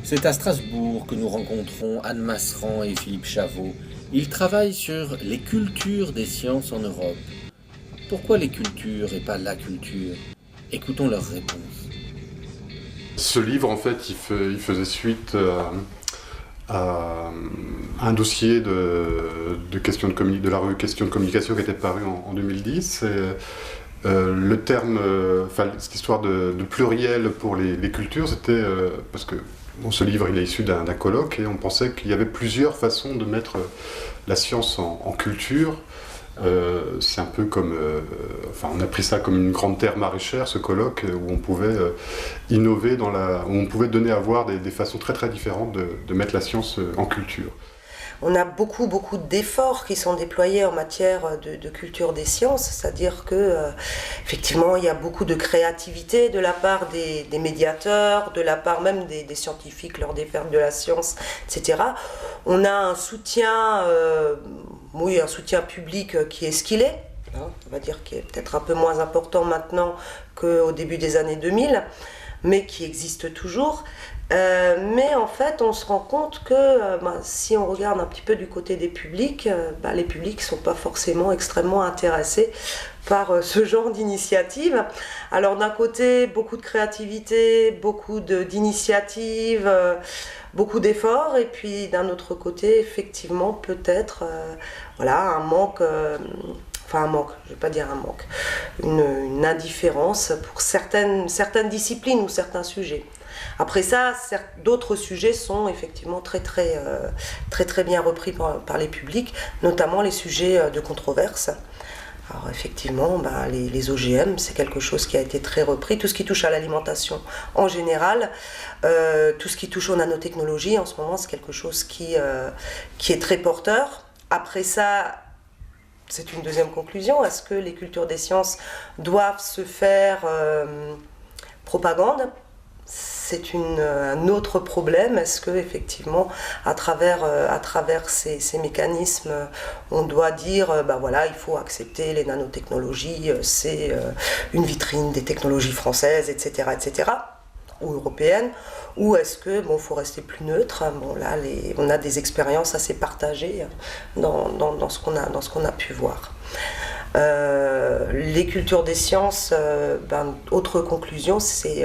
C'est à Strasbourg que nous rencontrons Anne Masseran et Philippe Chavot. Ils travaillent sur les cultures des sciences en Europe. Pourquoi les cultures et pas la culture? Écoutons leurs réponses. Ce livre, en fait, il faisait suite à un dossier de la revue Questions de communication qui était paru en 2010. Le terme, cette histoire de pluriel pour les cultures, c'était parce que ce livre il est issu d'un colloque et on pensait qu'il y avait plusieurs façons de mettre la science en culture. C'est un peu comme, on a pris ça comme une grande terre maraîchère, ce colloque, où on pouvait innover, où on pouvait donner à voir des façons très très différentes de mettre la science en culture. On a beaucoup d'efforts qui sont déployés en matière de culture des sciences, c'est-à-dire que effectivement il y a beaucoup de créativité de la part des médiateurs, de la part même des scientifiques lors des fers de la science, etc. On a un soutien, un soutien public qui est ce qu'il est, on va dire qui est peut-être un peu moins important maintenant qu'au début des années 2000, mais qui existe toujours. Mais en fait, on se rend compte que si on regarde un petit peu du côté des publics, les publics ne sont pas forcément extrêmement intéressés par ce genre d'initiative. Alors d'un côté, beaucoup de créativité, beaucoup d'initiatives, beaucoup d'efforts, et puis d'un autre côté, effectivement, peut-être un manque... un manque, je ne vais pas dire un manque, une indifférence pour certaines disciplines ou certains sujets. Après ça, d'autres sujets sont effectivement très bien repris par les publics, notamment les sujets de controverse. Alors effectivement, les OGM, c'est quelque chose qui a été très repris. Tout ce qui touche à l'alimentation en général, tout ce qui touche aux nanotechnologies, en ce moment, c'est quelque chose qui est très porteur. Après ça, c'est une deuxième conclusion. Est-ce que les cultures des sciences doivent se faire propagande ? C'est un autre problème. Est-ce que effectivement, à travers ces mécanismes, on doit dire, il faut accepter les nanotechnologies, c'est une vitrine des technologies françaises, etc., ou européennes, ou est-ce que faut rester plus neutre? Là, on a des expériences assez partagées dans ce qu'on a pu voir. Les cultures des sciences, autre conclusion, c'est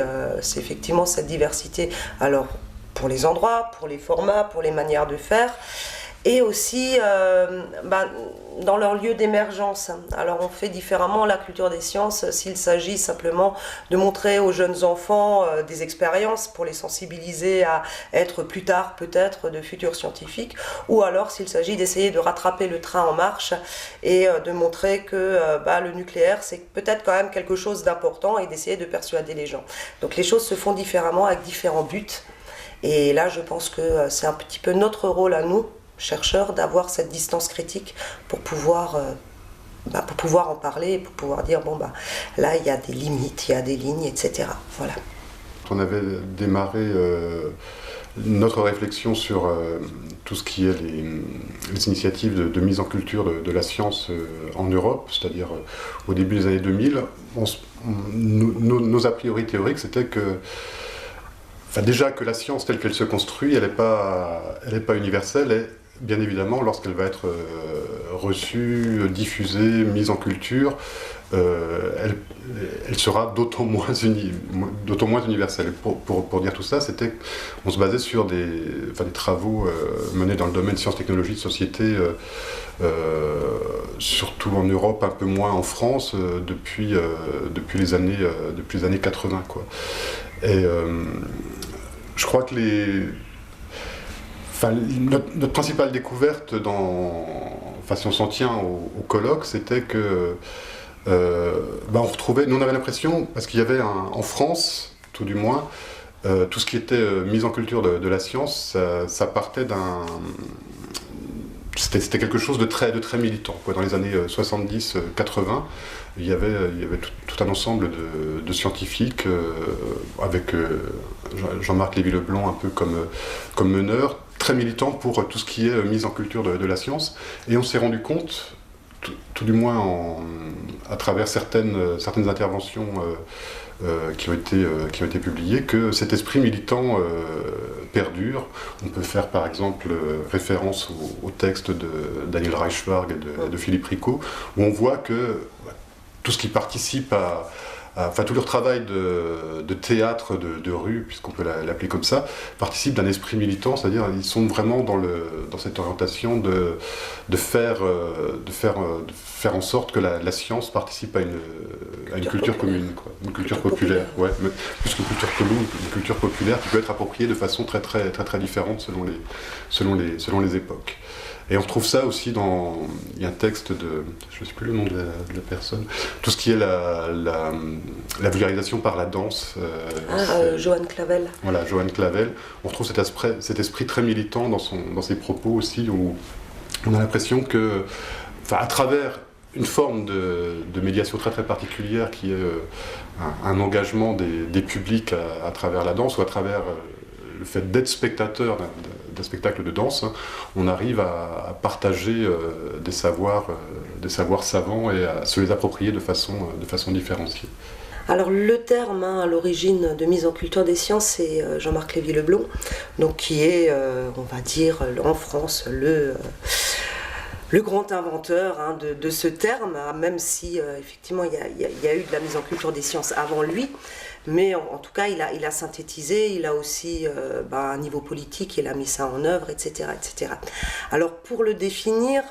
effectivement cette diversité, alors pour les endroits, pour les formats, pour les manières de faire, et aussi dans leur lieu d'émergence. Alors on fait différemment la culture des sciences s'il s'agit simplement de montrer aux jeunes enfants des expériences pour les sensibiliser à être plus tard peut-être de futurs scientifiques, ou alors s'il s'agit d'essayer de rattraper le train en marche et de montrer que le nucléaire c'est peut-être quand même quelque chose d'important et d'essayer de persuader les gens. Donc les choses se font différemment avec différents buts, et là je pense que c'est un petit peu notre rôle à nous, chercheurs, d'avoir cette distance critique pour pouvoir en parler, pour pouvoir dire là il y a des limites, il y a des lignes, etc. Voilà. On avait démarré notre réflexion sur tout ce qui est les initiatives de mise en culture de la science en Europe, c'est-à-dire au début des années 2000. Nos a priori théoriques, c'était que déjà que la science telle qu'elle se construit, elle n'est pas universelle, et bien évidemment, lorsqu'elle va être reçue, diffusée, mise en culture, elle sera d'autant moins universelle. Pour dire tout ça, on se basait sur des travaux menés dans le domaine sciences, technologies, de société, surtout en Europe, un peu moins en France, depuis les années 80, quoi. Et je crois que notre principale découverte, si on s'en tient au colloque, c'était que on retrouvait, nous on avait l'impression, parce qu'il y avait en France, tout du moins, tout ce qui était mise en culture de la science, ça partait c'était quelque chose de très militant, quoi. Dans les années 70-80, il y avait tout un ensemble de scientifiques, avec Jean-Marc Lévy-Leblanc un peu comme meneur, très militant pour tout ce qui est mise en culture de la science. Et on s'est rendu compte tout du moins à travers certaines interventions qui ont été publiées, que cet esprit militant perdure. On peut faire par exemple référence au texte de Daniel Reichsberg et de Philippe Ricot, où on voit que tout ce qui participe enfin, tout leur travail de théâtre de rue, puisqu'on peut l'appeler comme ça, participe d'un esprit militant, c'est-à-dire ils sont vraiment dans cette orientation de faire en sorte que la science participe à une culture commune, quoi. Une culture populaire. Ouais, mais plus qu'une culture commune, une culture populaire qui peut être appropriée de façon très très très très différente selon les époques. Et on retrouve ça aussi il y a un texte je ne sais plus le nom de la personne, tout ce qui est la vulgarisation par la danse. Johann Clavel. Voilà, Johann Clavel. On retrouve cet esprit très militant dans ses propos aussi, où on a l'impression que, à travers une forme de médiation très très particulière qui est un engagement des publics à travers la danse, ou à travers le fait d'être spectateur d'un spectacle de danse, on arrive à partager des savoirs savants et à se les approprier de façon différenciée. Alors le terme à l'origine de mise en culture des sciences, c'est Jean-Marc Lévy-Leblond, donc qui est, on va dire, en France le grand inventeur de ce terme, même si effectivement il y a eu de la mise en culture des sciences avant lui. Mais en tout cas, il a synthétisé, il a aussi un niveau politique, il a mis ça en œuvre, etc., etc. Alors pour le définir,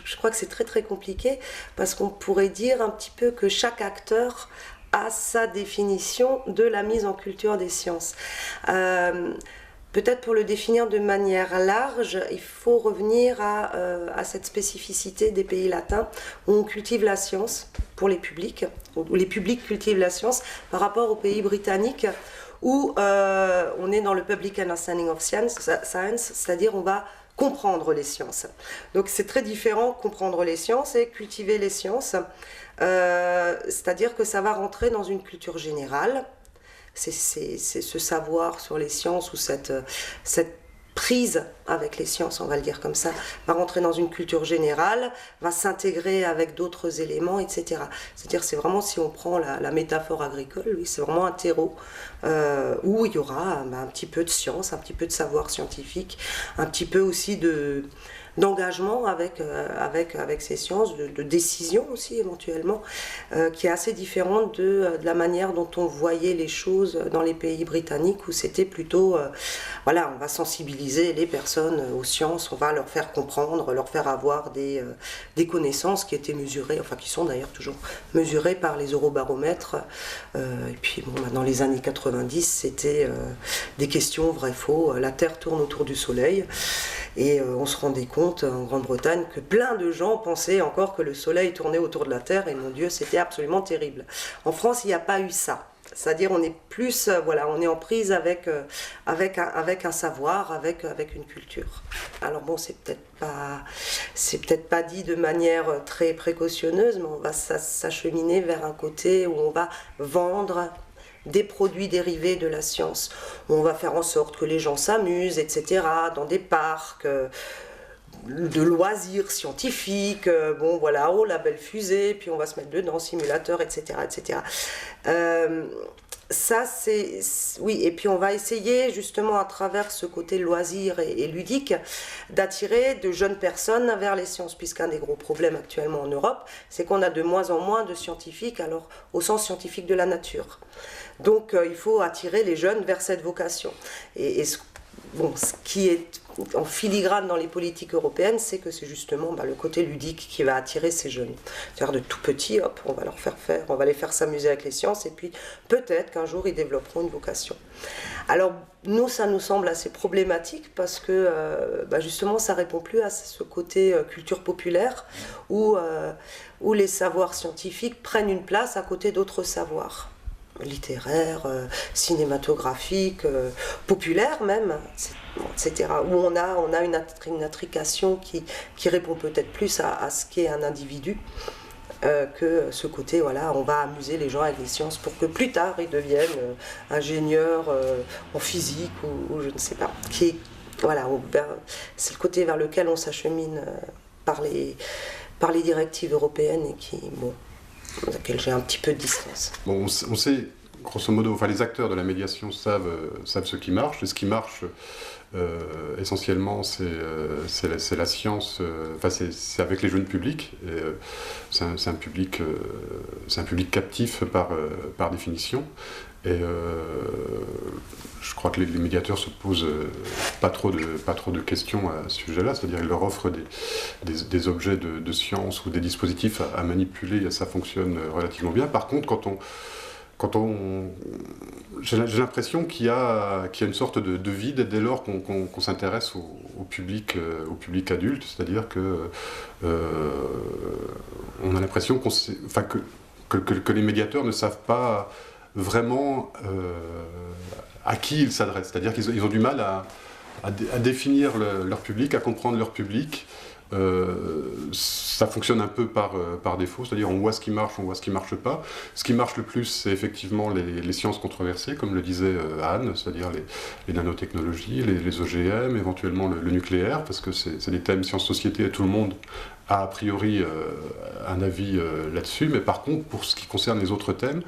je crois que c'est très très compliqué, parce qu'on pourrait dire un petit peu que chaque acteur a sa définition de la mise en culture des sciences. Peut-être pour le définir de manière large, il faut revenir à cette spécificité des pays latins où on cultive la science pour les publics, où les publics cultivent la science par rapport aux pays britanniques où on est dans le Public Understanding of Science, c'est-à-dire on va comprendre les sciences. Donc c'est très différent comprendre les sciences et cultiver les sciences, c'est-à-dire que ça va rentrer dans une culture générale. C'est ce savoir sur les sciences ou cette prise avec les sciences, on va le dire comme ça, va rentrer dans une culture générale, va s'intégrer avec d'autres éléments, etc. C'est-à-dire, c'est vraiment, si on prend la métaphore agricole, oui, c'est vraiment un terreau où il y aura un petit peu de science, un petit peu de savoir scientifique, un petit peu aussi d'engagement avec ces sciences, de décision aussi éventuellement, qui est assez différente de la manière dont on voyait les choses dans les pays britanniques, où c'était plutôt, on va sensibiliser les personnes aux sciences, on va leur faire comprendre, leur faire avoir des connaissances qui étaient mesurées, enfin qui sont d'ailleurs toujours mesurées par les eurobaromètres. Et puis dans les années 90, c'était des questions vrai-faux, la Terre tourne autour du Soleil, et on se rendait compte en Grande-Bretagne que plein de gens pensaient encore que le soleil tournait autour de la Terre, et mon Dieu, c'était absolument terrible. En France, il n'y a pas eu ça. C'est-à-dire on est plus, on est en prise avec un savoir, avec une culture. Alors c'est peut-être pas dit de manière très précautionneuse, mais on va s'acheminer vers un côté où on va vendre des produits dérivés de la science. On va faire en sorte que les gens s'amusent, etc., dans des parcs de loisirs scientifiques, la belle fusée, puis on va se mettre dedans, simulateur, etc., etc. Ça, oui, et puis on va essayer justement à travers ce côté loisir et ludique d'attirer de jeunes personnes vers les sciences, puisqu'un des gros problèmes actuellement en Europe, c'est qu'on a de moins en moins de scientifiques, alors au sens scientifique de la nature. Donc il faut attirer les jeunes vers cette vocation. Et ce qui est en filigrane dans les politiques européennes, c'est que c'est justement le côté ludique qui va attirer ces jeunes. C'est-à-dire de tout petits, on va on va les faire s'amuser avec les sciences, et puis peut-être qu'un jour ils développeront une vocation. Alors nous, ça nous semble assez problématique parce que justement ça répond plus à ce côté culture populaire où les savoirs scientifiques prennent une place à côté d'autres savoirs littéraires, cinématographiques, populaires même, etc. Où on a une intrication qui répond peut-être plus à ce qu'est un individu que ce côté, on va amuser les gens avec les sciences pour que plus tard ils deviennent ingénieurs en physique ou je ne sais pas. C'est le côté vers lequel on s'achemine par par les directives européennes et à laquelle j'ai un petit peu de distance. Bon, on sait, grosso modo, enfin, les acteurs de la médiation savent ce qui marche, et ce qui marche essentiellement c'est la science, enfin, c'est avec les jeunes publics, et c'est un public captif par définition. Et je crois que les médiateurs se posent pas trop de questions à ce sujet-là, c'est-à-dire ils leur offrent des objets de science ou des dispositifs à manipuler, et ça fonctionne relativement bien. Par contre, j'ai l'impression qu'il y a une sorte de vide dès lors qu'on s'intéresse au public adulte, c'est-à-dire que on a l'impression que les médiateurs ne savent pas vraiment à qui ils s'adressent, c'est-à-dire qu'ils ont du mal à définir leur public, à comprendre leur public. Ça fonctionne un peu par défaut, c'est-à-dire on voit ce qui marche, on voit ce qui marche pas. Ce qui marche le plus, c'est effectivement les sciences controversées, comme le disait Anne, c'est-à-dire les nanotechnologies, les OGM, éventuellement le nucléaire, parce que c'est des thèmes sciences-société et tout le monde a priori un avis là-dessus. Mais par contre, pour ce qui concerne les autres thèmes,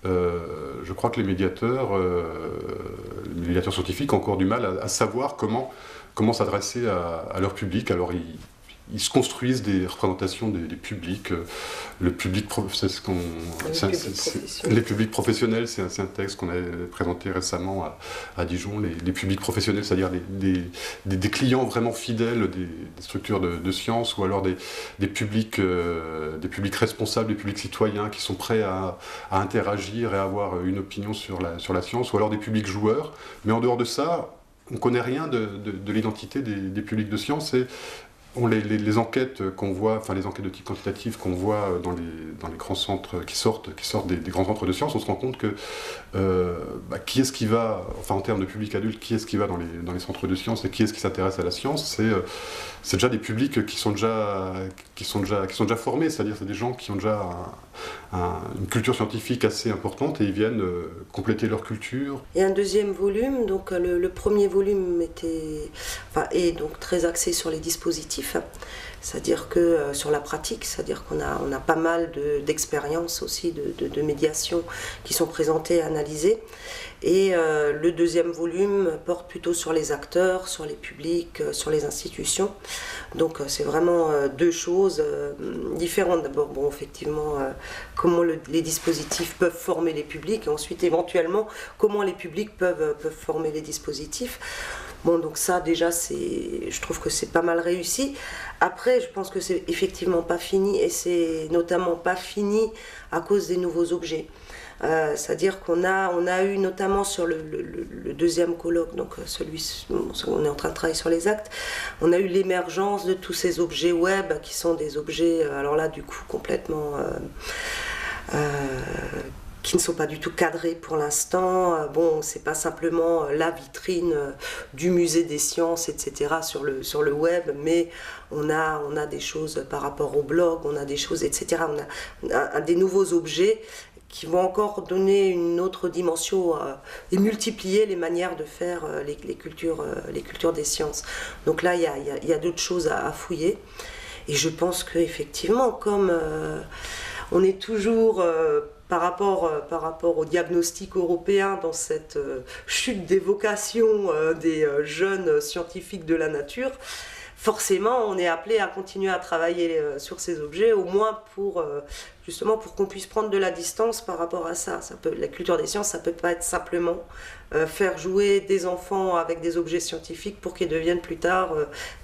je crois que les médiateurs scientifiques ont encore du mal à savoir comment s'adresser à leur public. Alors ils se construisent des représentations des publics. Les publics professionnels, c'est un texte qu'on a présenté récemment à Dijon. Les publics professionnels, c'est-à-dire des clients vraiment fidèles des structures de sciences, ou alors des publics responsables, des publics citoyens qui sont prêts à interagir et à avoir une opinion sur la science, ou alors des publics joueurs. Mais en dehors de ça, on ne connaît rien de l'identité des publics de science. Et les enquêtes qu'on voit, enfin les enquêtes de type quantitatif qu'on voit dans les grands centres qui sortent des grands centres de sciences, on se rend compte que qui est-ce qui va, enfin en termes de public adulte, qui est-ce qui va dans les centres de sciences et qui est-ce qui s'intéresse à la science, c'est déjà des publics qui sont déjà formés, c'est-à-dire c'est des gens qui ont déjà une culture scientifique assez importante, et ils viennent compléter leur culture. Il y a un deuxième volume, donc le premier volume est donc très axé sur les dispositifs, c'est-à-dire que sur la pratique, c'est-à-dire qu'on a pas mal d'expériences aussi de médiation qui sont présentées et analysées. Et le deuxième volume porte plutôt sur les acteurs, sur les publics, sur les institutions. Donc c'est vraiment deux choses différentes. D'abord, bon, effectivement, comment les dispositifs peuvent former les publics, et ensuite éventuellement comment les publics peuvent former les dispositifs. Bon, donc ça déjà, je trouve que c'est pas mal réussi. Après, je pense que c'est effectivement pas fini, et c'est notamment pas fini à cause des nouveaux objets. C'est-à-dire qu'on a eu notamment sur le deuxième colloque, donc on est en train de travailler sur les actes, on a eu l'émergence de tous ces objets web qui sont des objets, alors là du coup complètement qui ne sont pas du tout cadrés pour l'instant. Bon, c'est pas simplement la vitrine du musée des sciences, etc. sur le web, mais on a des choses par rapport au blog, on a des choses, etc. On a des nouveaux objets qui vont encore donner une autre dimension et multiplier les manières de faire les cultures des sciences. Donc là, il y a d'autres choses à fouiller. Et je pense qu'effectivement, comme on est toujours par rapport au diagnostic européen dans cette chute des vocations des jeunes scientifiques de la nature, forcément, on est appelé à continuer à travailler sur ces objets, au moins justement pour qu'on puisse prendre de la distance par rapport à ça. La culture des sciences, ça ne peut pas être simplement faire jouer des enfants avec des objets scientifiques pour qu'ils deviennent plus tard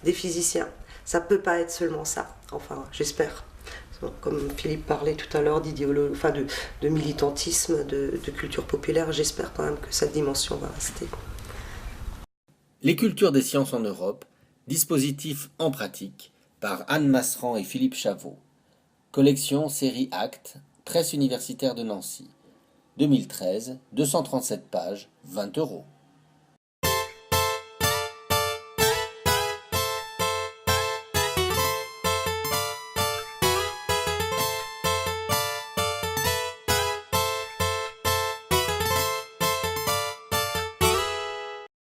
des physiciens. Ça ne peut pas être seulement ça, enfin j'espère. Comme Philippe parlait tout à l'heure d'idéologie, enfin de militantisme, de culture populaire, j'espère quand même que cette dimension va rester. Les cultures des sciences en Europe, dispositif en pratique, par Anne Masseran et Philippe Chavot. Collection série Actes, Presse universitaire de Nancy. 2013, 237 pages, 20 €.